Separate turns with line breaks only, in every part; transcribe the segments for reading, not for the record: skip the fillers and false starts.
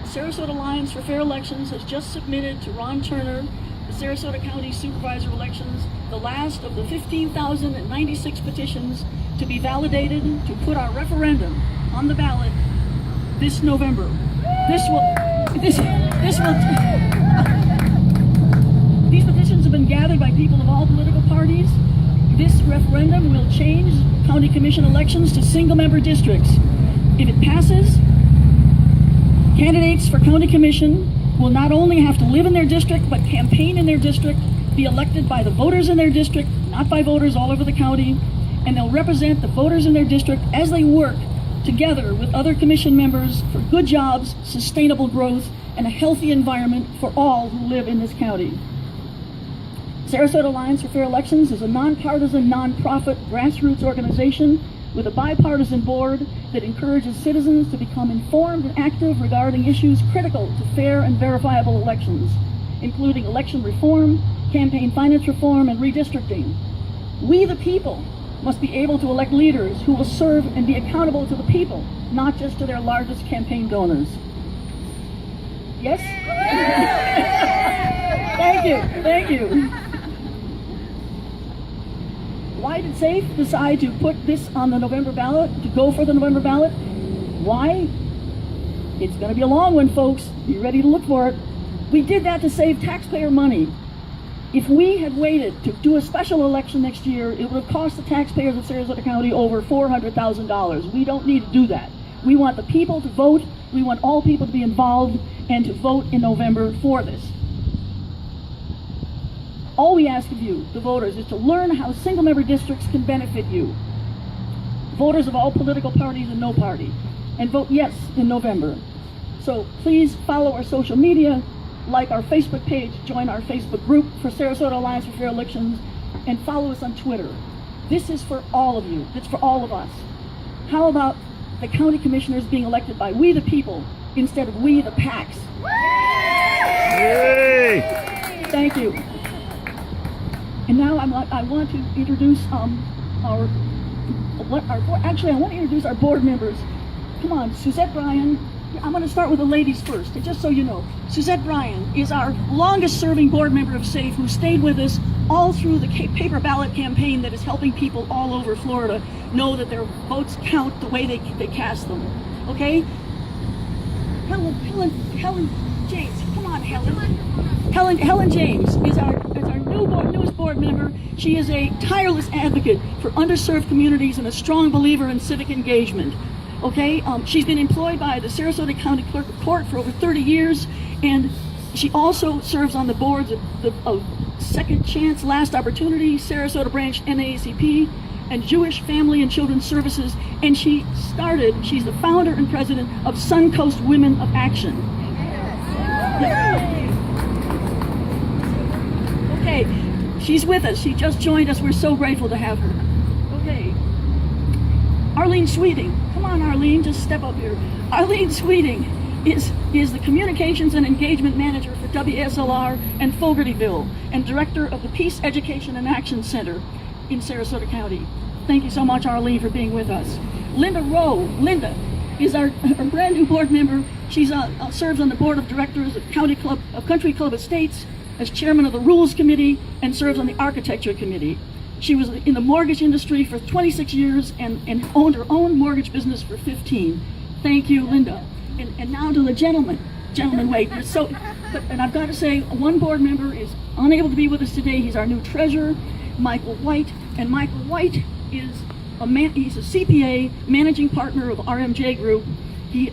Sarasota Alliance for Fair Elections has just submitted to Ron Turner, the Sarasota County Supervisor of Elections, the last of the 15,096 petitions to be validated to put our referendum on the ballot this November. These petitions have been gathered by people of all political parties. This referendum will change county commission elections to single-member districts. If it passes, candidates for county commission will not only have to live in their district, but campaign in their district, be elected by the voters in their district, not by voters all over the county, and they'll represent the voters in their district as they work together with other commission members for good jobs, sustainable growth, and a healthy environment for all who live in this county. Sarasota Alliance for Fair Elections is a nonpartisan, nonprofit, grassroots organization with a bipartisan board that encourages citizens to become informed and active regarding issues critical to fair and verifiable elections, including election reform, campaign finance reform, and redistricting. We, the people, must be able to elect leaders who will serve and be accountable to the people, not just to their largest campaign donors. Yes? Thank you. Why did SAFE decide to put this on the November ballot, to go for the November ballot? Why? It's going to be a long one, folks. Be ready to look for it. We did that to save taxpayer money. If we had waited to do a special election next year, it would have cost the taxpayers of Sarasota County over $400,000. We don't need to do that. We want the people to vote. We want all people to be involved and to vote in November for this. All we ask of you, the voters, is to learn how single-member districts can benefit you. Voters of all political parties and no party. And vote yes in November. So please follow our social media, like our Facebook page, join our Facebook group for Sarasota Alliance for Fair Elections, and follow us on Twitter. This is for all of you. It's for all of us. How about the county commissioners being elected by we the people instead of we the PACs?
Yay!
Thank you. And now I want to introduce I want to introduce our board members. Come on, Suzette Bryan. I'm going to start with the ladies first, just so you know. Suzette Bryan is our longest-serving board member of SAFE, who stayed with us all through the paper ballot campaign that is helping people all over Florida know that their votes count the way they cast them. Okay? Helen James. Come on, Helen. Helen James is our newest board member. She is a tireless advocate for underserved communities and a strong believer in civic engagement. Okay, she's been employed by the Sarasota County Clerk of Court for over 30 years, and she also serves on the boards of Second Chance, Last Opportunity, Sarasota Branch NAACP, and Jewish Family and Children's Services, and she's the founder and president of Suncoast Women of Action. Okay, she's with us. She just joined us. We're so grateful to have her. Okay. Arlene Sweeting. Come on, Arlene, just step up here. Arlene Sweeting is the Communications and Engagement Manager for WSLR and Fogartyville, and Director of the Peace Education and Action Center in Sarasota County. Thank you so much, Arlene, for being with us. Linda Rowe. Linda is our brand new board member. She serves on the board of directors of Country Club Estates, as chairman of the Rules Committee, and serves on the Architecture Committee. She was in the mortgage industry for 26 years and owned her own mortgage business for 15. Thank you, Linda. And now to the gentleman. Gentlemen, wait. And I've got to say, one board member is unable to be with us today. He's our new treasurer, Michael White. And Michael White is he's a CPA, managing partner of RMJ Group. He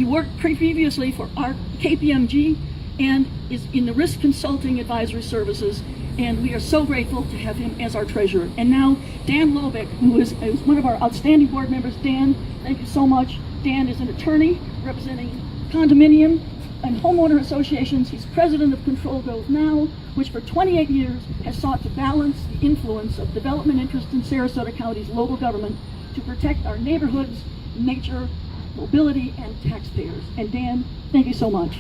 worked previously for our KPMG and is in the risk consulting advisory services. And we are so grateful to have him as our treasurer. And now, Dan Lobeck, who is one of our outstanding board members. Dan, thank you so much. Dan is an attorney representing condominium and homeowner associations. He's president of Control Growth Now, which for 28 years has sought to balance the influence of development interests in Sarasota County's local government to protect our neighborhoods, nature, mobility, and taxpayers. And Dan, thank you so much.